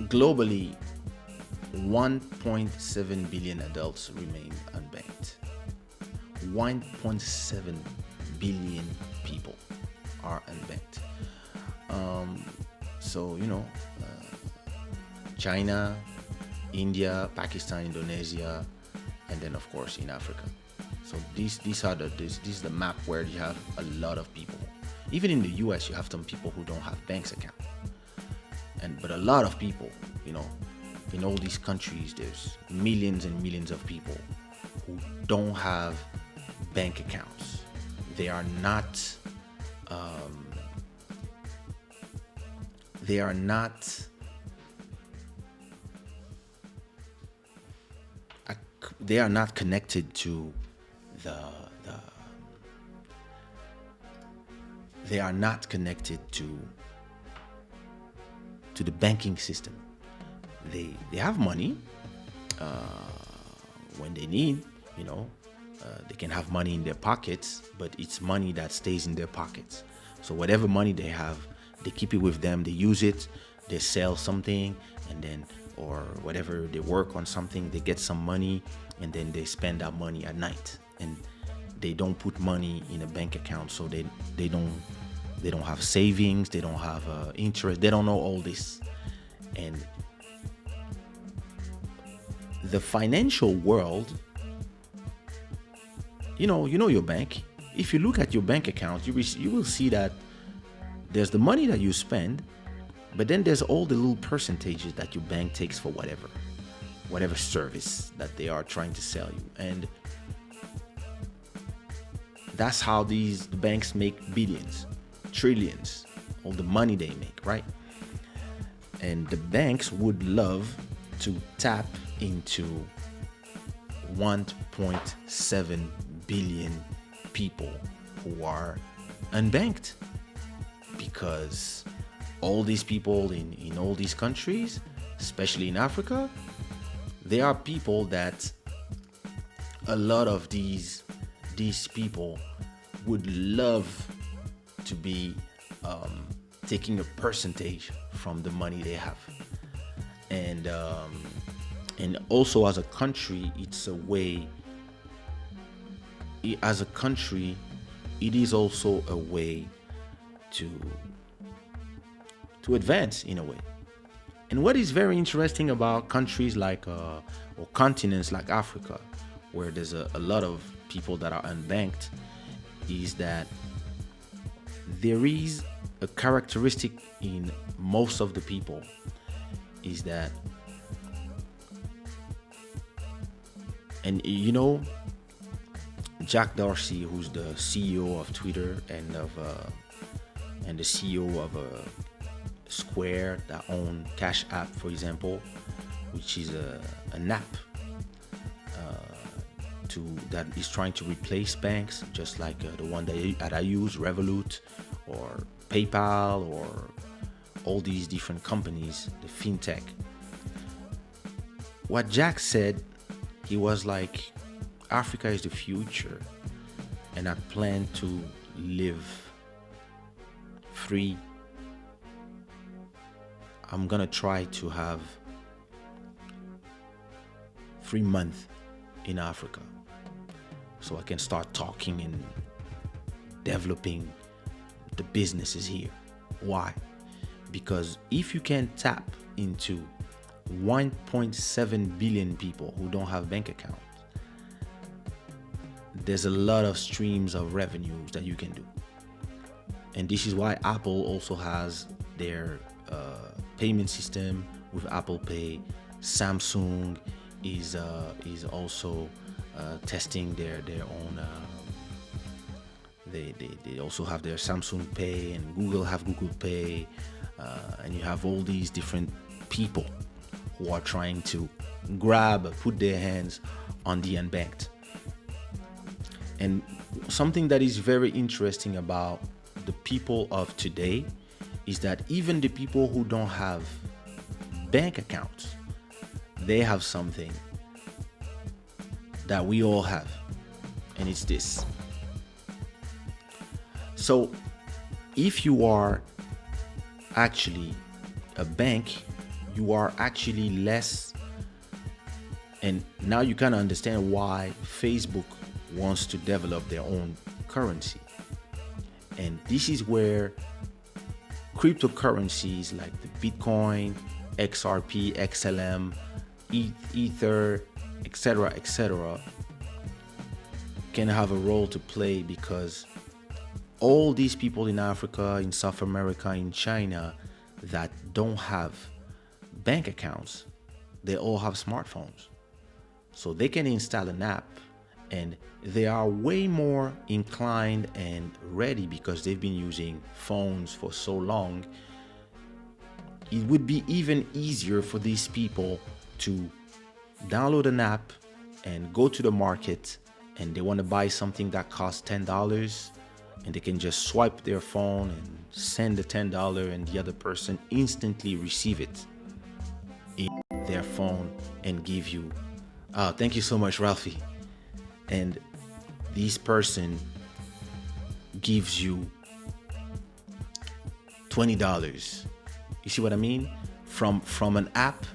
globally, 1.7 billion adults remain unbanked. 1.7 billion people are unbanked. So, China, India, Pakistan, Indonesia, and then of course in Africa. So this is the map where you have a lot of people. Even in the US, you have some people who don't have banks account, but a lot of people, in all these countries, there's millions and millions of people who don't have bank accounts. They are not. They are not. They are not connected to the. They are not connected to the banking system. They have money when they need, they can have money in their pockets, but it's money that stays in their pockets. So whatever money they have, they keep it with them. They use it. They sell something, and then, or whatever, they work on something. They get some money, and then they spend that money at night. And they don't put money in a bank account, so they don't have savings. They don't have interest. They don't know all this, and the financial world, you know your bank. If you look at your bank account, you will see that there's the money that you spend, but then there's all the little percentages that your bank takes for whatever service that they are trying to sell you. And that's how the banks make billions, trillions, all the money they make, right? And the banks would love to tap into 1.7 billion people who are unbanked, because all these people in all these countries, especially in Africa, they are people that a lot of these people would love to be taking a percentage from the money they have. And also, as a country, it's a way. As a country, it is also a way to advance in a way. And what is very interesting about countries like or continents like Africa, where there's a lot of people that are unbanked, is that there is a characteristic in most of the people, is that, and Jack Dorsey, who's the CEO of Twitter and the CEO of Square, that own Cash App, for example, which is an app that is trying to replace banks, just like the one that I use, Revolut or PayPal or all these different companies, the fintech. What Jack said, he was like, Africa is the future, and I plan to live free. I'm gonna try to have 3 months in Africa, so I can start talking and developing the businesses here. Why? Because if you can tap into 1.7 billion people who don't have bank accounts, there's a lot of streams of revenues that you can do. And this is why Apple also has their payment system with Apple Pay. Samsung is also testing their own. They also have their Samsung Pay, and Google have Google Pay, and you have all these different people who are trying to put their hands on the unbanked. And something that is very interesting about the people of today is that even the people who don't have bank accounts, they have something that we all have, and it's this. So if you are actually a bank, you are actually less. And now you kind of understand why Facebook wants to develop their own currency. And this is where cryptocurrencies like the Bitcoin, XRP, XLM, Ether, etc., can have a role to play, because all these people in Africa, in South America, in China that don't have bank accounts, they all have smartphones. So they can install an app, and they are way more inclined and ready because they've been using phones for so long. It would be even easier for these people to download an app and go to the market, and they want to buy something that costs $10, and they can just swipe their phone and send the $10, and the other person instantly receive it in their phone and give you, thank you so much, Ralphie. And this person gives you $20. You see what I mean? From an app,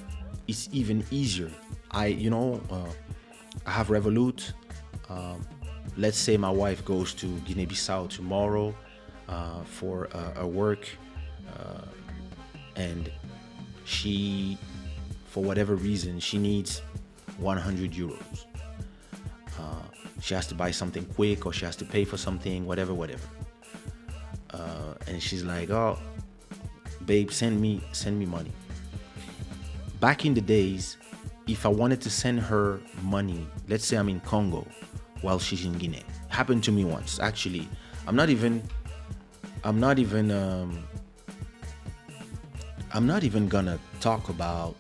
it's even easier. I have Revolut. Let's say my wife goes to Guinea-Bissau tomorrow for a work, and she, for whatever reason, she needs 100 euros. She has to buy something quick, or she has to pay for something, whatever. And she's like, "Oh, babe, send me money." Back in the days, if I wanted to send her money, let's say I'm in Congo while she's in Guinea. Happened to me once, actually. I'm not even gonna talk about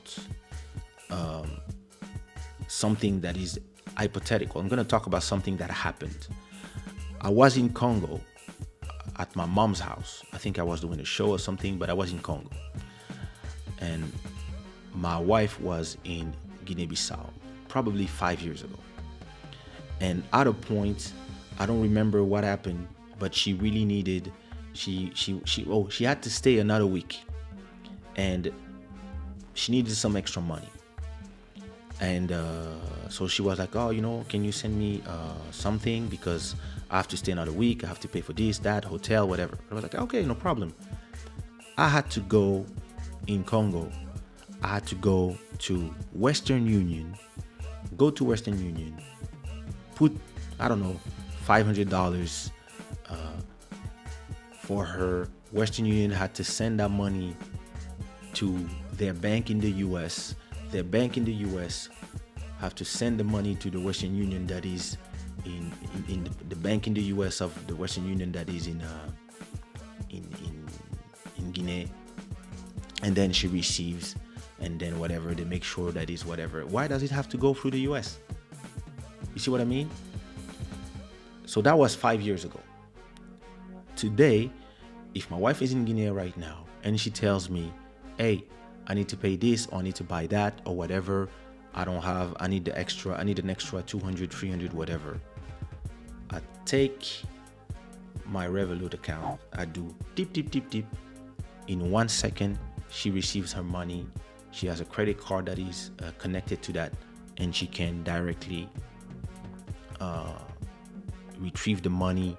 something that is hypothetical. I'm gonna talk about something that happened. I was in Congo at my mom's house. I think I was doing a show or something, but I was in Congo. And my wife was in Guinea-Bissau, probably 5 years ago. And at a point, I don't remember what happened, but she really needed, she had to stay another week, and she needed some extra money. And so she was like, "Oh, can you send me something, because I have to stay another week. I have to pay for this, that, hotel, whatever." I was like, "Okay, no problem." I had to go in Congo. I had to go to Western Union, put, I don't know, $500 for her. Western Union had to send that money to their bank in the US. Their bank in the US have to send the money to the Western Union that is in the bank in the US of the Western Union that is in Guinea. And then she receives, and then whatever, they make sure that is whatever. Why does it have to go through the US? You see what I mean? So that was 5 years ago. Today, if my wife is in Guinea right now and she tells me, "Hey, I need to pay this, or I need to buy that, or whatever, I need an extra 200, 300, whatever," I take my Revolut account, I do dip. In 1 second, she receives her money. She has a credit card that is connected to that, and she can directly retrieve the money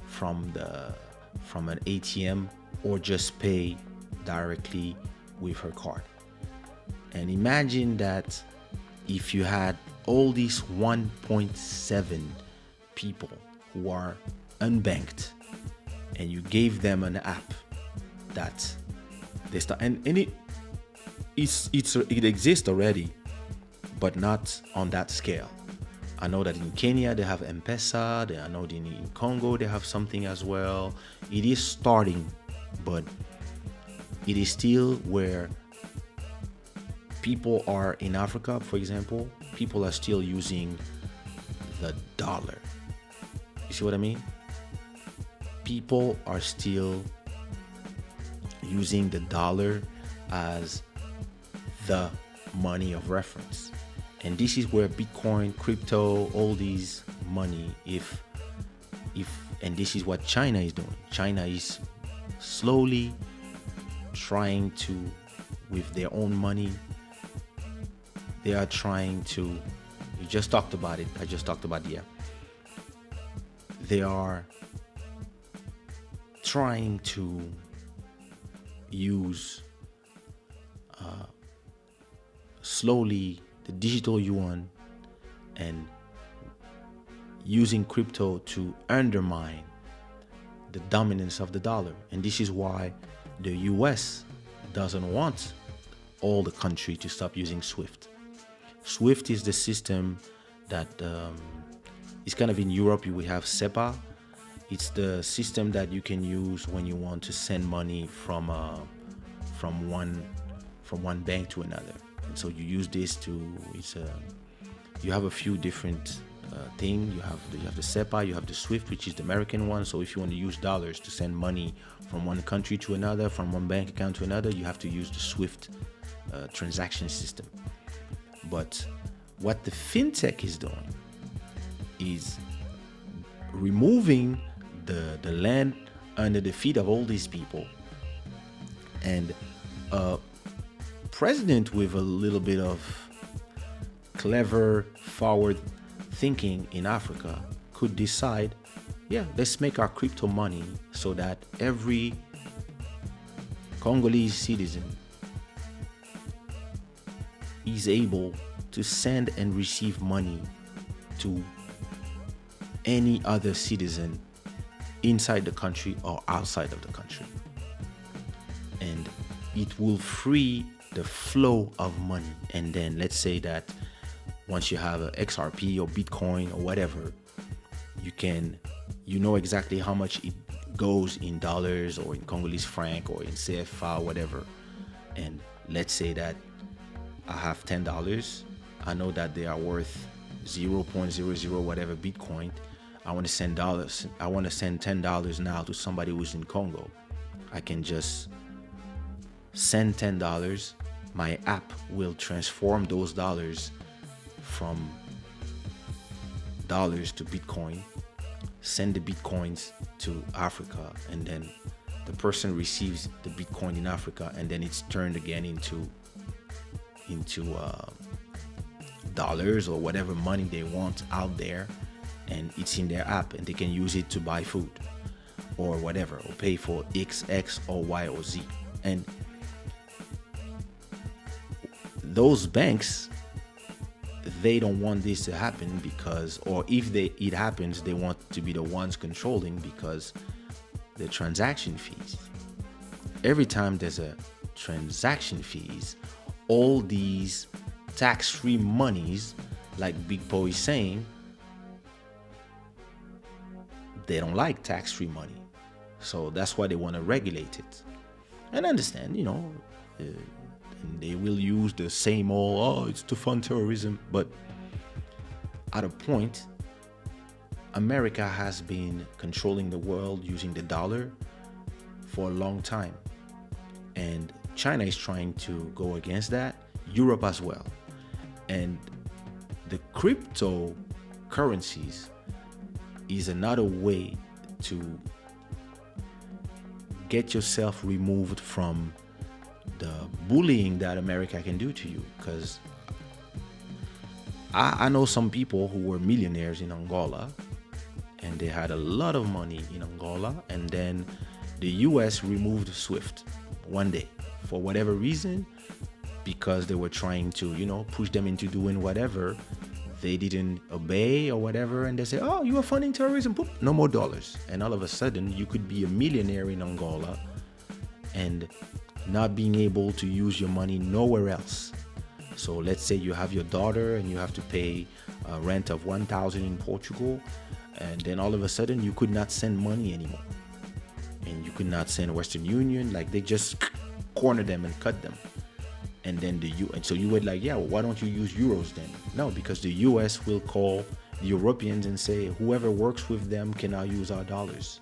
from an ATM, or just pay directly with her card. And imagine that if you had all these 1.7 people who are unbanked, and you gave them an app that they start, and it exists already, but not on that scale. I know that in Kenya they have M-Pesa. I know in Congo they have something as well. It is starting, but it is still where people are in Africa, for example, people are still using the dollar. You see what I mean? People are still using the dollar as the money of reference. And this is where Bitcoin, crypto, all these money, and this is what China is doing. China is slowly trying to with their own money. They are trying to, you just talked about it. I just talked about, yeah. They are trying to use slowly the digital yuan and using crypto to undermine the dominance of the dollar. And this is why the US doesn't want all the country to stop using SWIFT. SWIFT is the system that is kind of in Europe. We have SEPA. It's the system that you can use when you want to send money from one bank to another. And so you use this to, you have a few different things. You have the SEPA, you have the SWIFT, which is the American one. So if you want to use dollars to send money from one country to another, from one bank account to another, you have to use the SWIFT transaction system. But what the fintech is doing is removing the land under the feet of all these people. And president with a little bit of clever forward thinking in Africa could decide, yeah, let's make our crypto money so that every Congolese citizen is able to send and receive money to any other citizen inside the country or outside of the country. And it will free the flow of money. And then let's say that once you have a XRP or Bitcoin or whatever, you know exactly how much it goes in dollars or in Congolese franc or in CFA, whatever. And let's say that I have $10. I know that they are worth 0.00 whatever Bitcoin. I want to send dollars. I want to send $10 now to somebody who's in Congo. I can just send $10. My app will transform those dollars from dollars to Bitcoin, send the Bitcoins to Africa, and then the person receives the Bitcoin in Africa, and then it's turned again into dollars or whatever money they want out there, and it's in their app, and they can use it to buy food or whatever, or pay for X or Y or Z. And those banks, they don't want this to happen because, or if it happens, they want to be the ones controlling, because the transaction fees, every time there's a transaction fees, all these tax-free monies, like Big Bo is saying, they don't like tax-free money. So that's why they want to regulate it. And I understand, and they will use the same old, it's to fund terrorism. But at a point, America has been controlling the world using the dollar for a long time. And China is trying to go against that, Europe as well. And the cryptocurrencies is another way to get yourself removed from the bullying that America can do to you. Because I know some people who were millionaires in Angola, and they had a lot of money in Angola, and then the US removed SWIFT one day for whatever reason, because they were trying to, push them into doing whatever. They didn't obey or whatever, and they say, oh, you are funding terrorism, boop, no more dollars. And all of a sudden, you could be a millionaire in Angola and not being able to use your money nowhere else. So let's say you have your daughter and you have to pay a rent of $1,000 in Portugal, and then all of a sudden you could not send money anymore, and you could not send Western Union. Like, they just corner them and cut them. And then and so you would like, yeah, well, why don't you use euros then? No, because the US will call the Europeans and say, whoever works with them can now use our dollars.